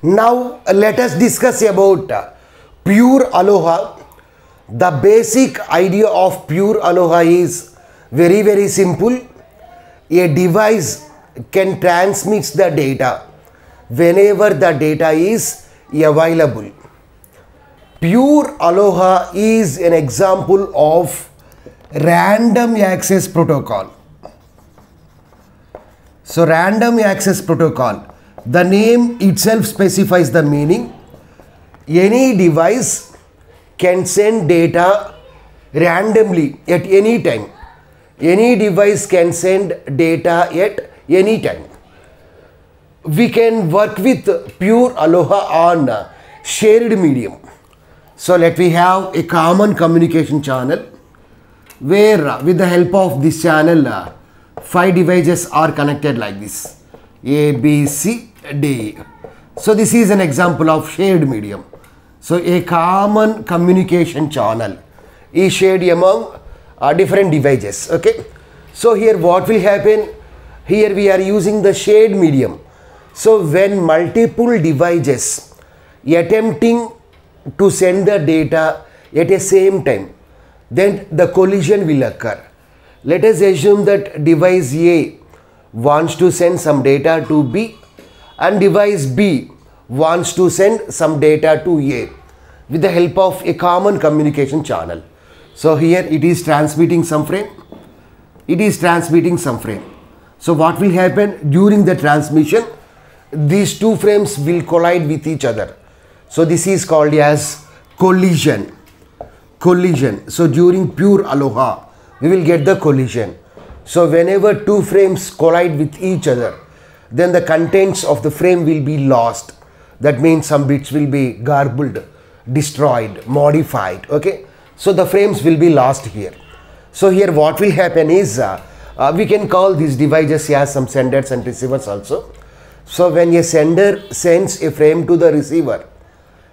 Now let us discuss about pure Aloha. The basic idea of pure Aloha is very simple. A device can transmit the data whenever the data is available. Pure Aloha is an example of random access protocol. So random access protocol, the name itself specifies the meaning. Any device can send data randomly at any time. Any device can send data at any time. We can work with pure Aloha on shared medium. So let me have a common communication channel where with the help of this channel 5 devices are connected like this: A, B, C, D. So this is an example of shared medium. So a common communication channel is shared among different devices. Okay. So here what will happen? Here we are using the shared medium. So when multiple devices attempting to send the data at the same time, then the collision will occur. Let us assume that device A wants to send some data to B and device B wants to send some data to A with the help of a common communication channel. So here it is transmitting some frame. It is transmitting some frame. So what will happen during the transmission? These two frames will collide with each other. So this is called as collision. Collision. So during pure Aloha, we will get the collision. So whenever two frames collide with each other, then the contents of the frame will be lost. That means some bits will be garbled, destroyed, modified. Okay. So the frames will be lost here. So here what will happen is we can call these devices as some senders and receivers also. So when a sender sends a frame to the receiver,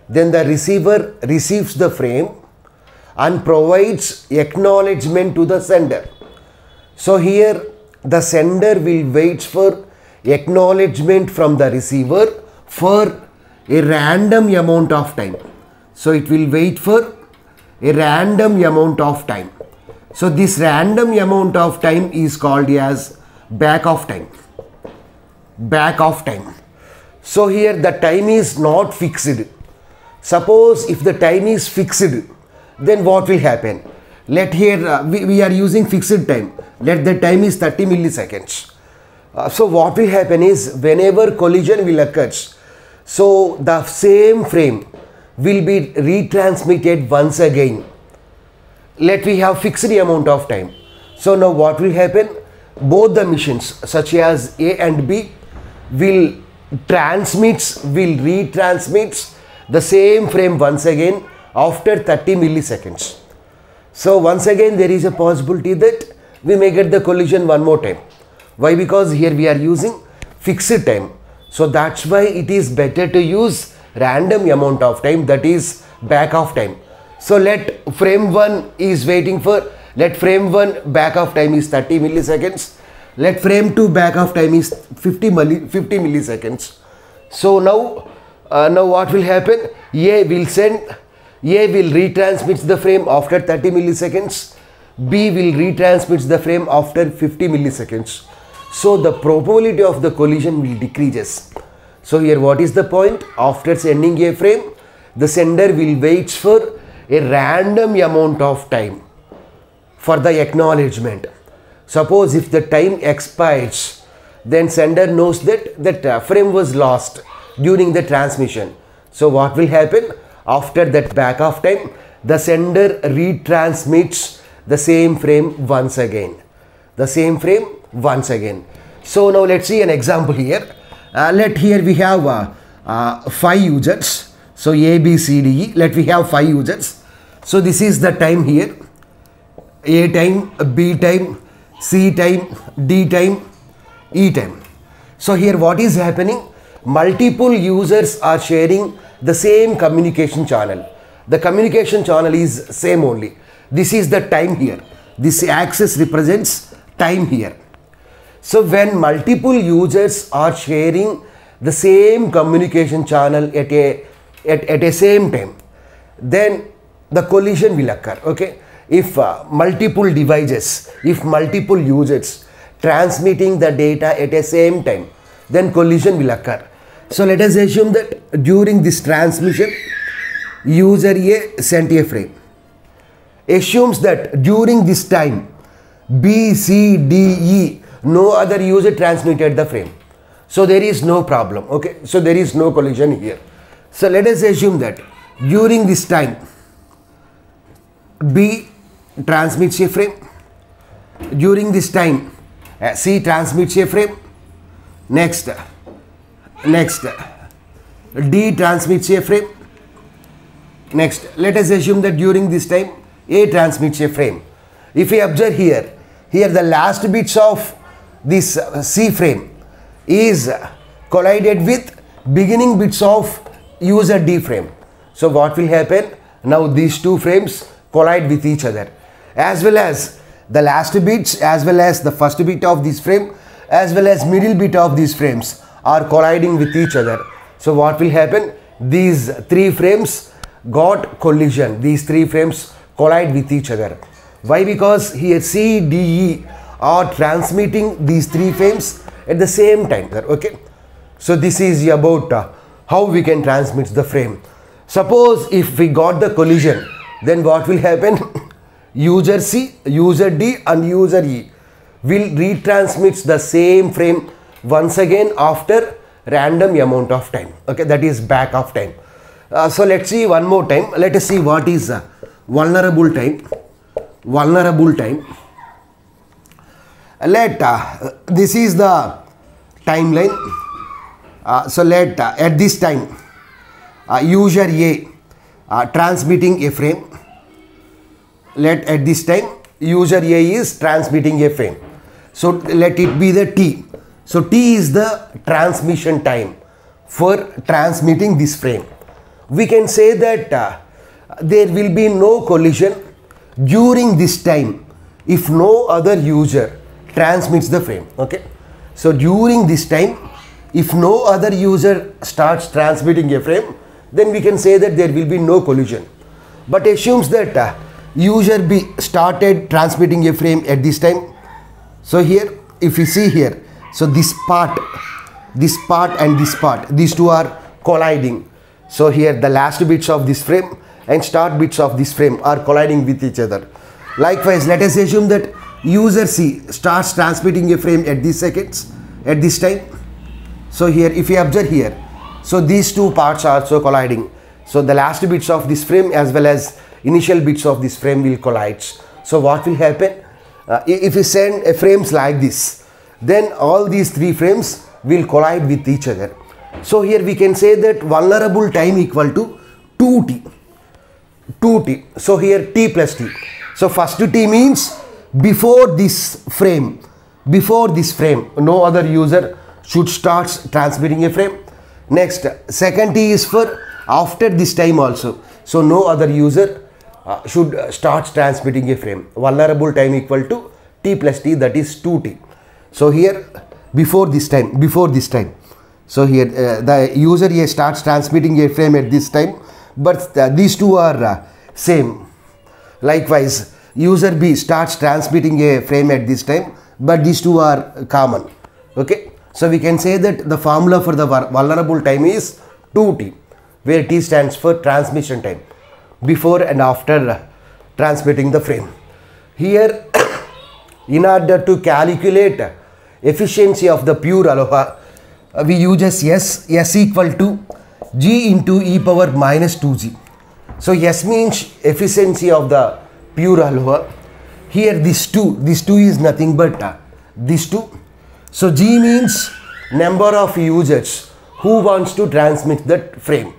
then the receiver receives the frame and provides acknowledgement to the sender. So here the sender will wait for acknowledgement from the receiver for a random amount of time. So it will wait for a random amount of time. So this random amount of time is called as back of time. Back of time. So here the time is not fixed. Suppose if the time is fixed, then what will happen? Let here we are using fixed time. Let the time is 30 milliseconds. So what will happen is whenever collision will occur, so the same frame will be retransmitted once again. Let we have fixed amount of time. So now what will happen? Both the machines such as A and B will retransmit the same frame once again after 30 milliseconds. So once again there is a possibility that we may get the collision one more time. Why? Because here we are using fixed time. So that's why it is better to use random amount of time, that is back of time. So let frame 1 is waiting for, let frame 1 back of time is 30 milliseconds. Let frame 2 back of time is 50 milliseconds. So now what will happen? A will retransmit the frame after 30 milliseconds. B will retransmit the frame after 50 milliseconds. So the probability of the collision will decreases. So here what is the point? After sending a frame, the sender will wait for a random amount of time for the acknowledgement. Suppose if the time expires, then sender knows that that frame was lost during the transmission. So what will happen? After that back of time, the sender retransmits the same frame once again. The same frame once again. So now let's see an example here. Here we have 5 users. So A, B, C, D, E. Let we have 5 users. So this is the time here. A time, B time, C time, D time, E time. So here what is happening? Multiple users are sharing the same communication channel. The communication channel is same only. This is the time here. This axis represents time here. So when multiple users are sharing the same communication channel at a same time, then the collision will occur. Okay, if multiple devices, if multiple users transmitting the data at a same time, then collision will occur. So let us assume that during this transmission, user A sent a frame. Assumes that during this time, B, C, D, E, no other user transmitted the frame. So there is no problem. Okay, so there is no collision here. So let us assume that during this time, B transmits a frame. During this time, C transmits a frame. Next, D transmits a frame. Next, let us assume that during this time, A transmits a frame. If we observe here the last bits of this C frame is collided with beginning bits of user D frame. So what will happen? Now these two frames collide with each other, as well as the last bits, as well as the first bit of this frame, as well as middle bit of these frames are colliding with each other. So what will happen? These three frames got collision. These three frames collide with each other. Why? Because here C, D, E are transmitting these three frames at the same time. Okay, so this is about how we can transmit the frame. Suppose if we got the collision, then what will happen? User C, user D and user E will retransmit the same frame once again after random amount of time. Okay, that is back of time. So let's see one more time. Let us see what is vulnerable time. Vulnerable time. This is the timeline. So let at this time user A transmitting a frame. Let at this time user A is transmitting a frame. So let it be the T. So T is the transmission time for transmitting this frame. We can say that there will be no collision during this time if no other user transmits the frame. Okay, so during this time, if no other user starts transmitting a frame, then we can say that there will be no collision. But assumes that user B started transmitting a frame at this time. So here, if you see here, so this part and this part, these two are colliding. So here the last bits of this frame and start bits of this frame are colliding with each other. Likewise, let us assume that user C starts transmitting a frame at these seconds, at this time. So here, if you observe here, so these two parts are also colliding. So the last bits of this frame as well as initial bits of this frame will collide. So what will happen? If you send frames like this, then all these three frames will collide with each other. So here we can say that vulnerable time equal to 2t. 2t. So here t plus t. So first t means before this frame, no other user should start transmitting a frame. Next, second t is for after this time also. So no other user should start transmitting a frame. Vulnerable time equal to t plus t, that is 2t. So here before this time. So here the user A starts transmitting a frame at this time, but these two are same. Likewise, user B starts transmitting a frame at this time, but these two are common. Okay, so we can say that the formula for the vulnerable time is 2t, where t stands for transmission time, before and after transmitting the frame. Here, in order to calculate efficiency of the pure Aloha, we use S equal to G into e power minus 2G. So S means efficiency of the pure Aloha. Here this 2 is nothing but this 2. So G means number of users who wants to transmit that frame.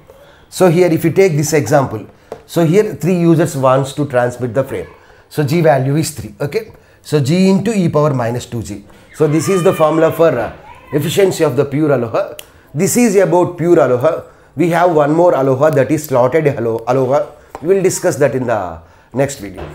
So here if you take this example, so here 3 users wants to transmit the frame. So G value is 3. Okay. So G into e power minus 2G. So this is the formula for efficiency of the pure Aloha. This is about pure Aloha. We have one more Aloha, that is slotted Aloha. We will discuss that in the next video.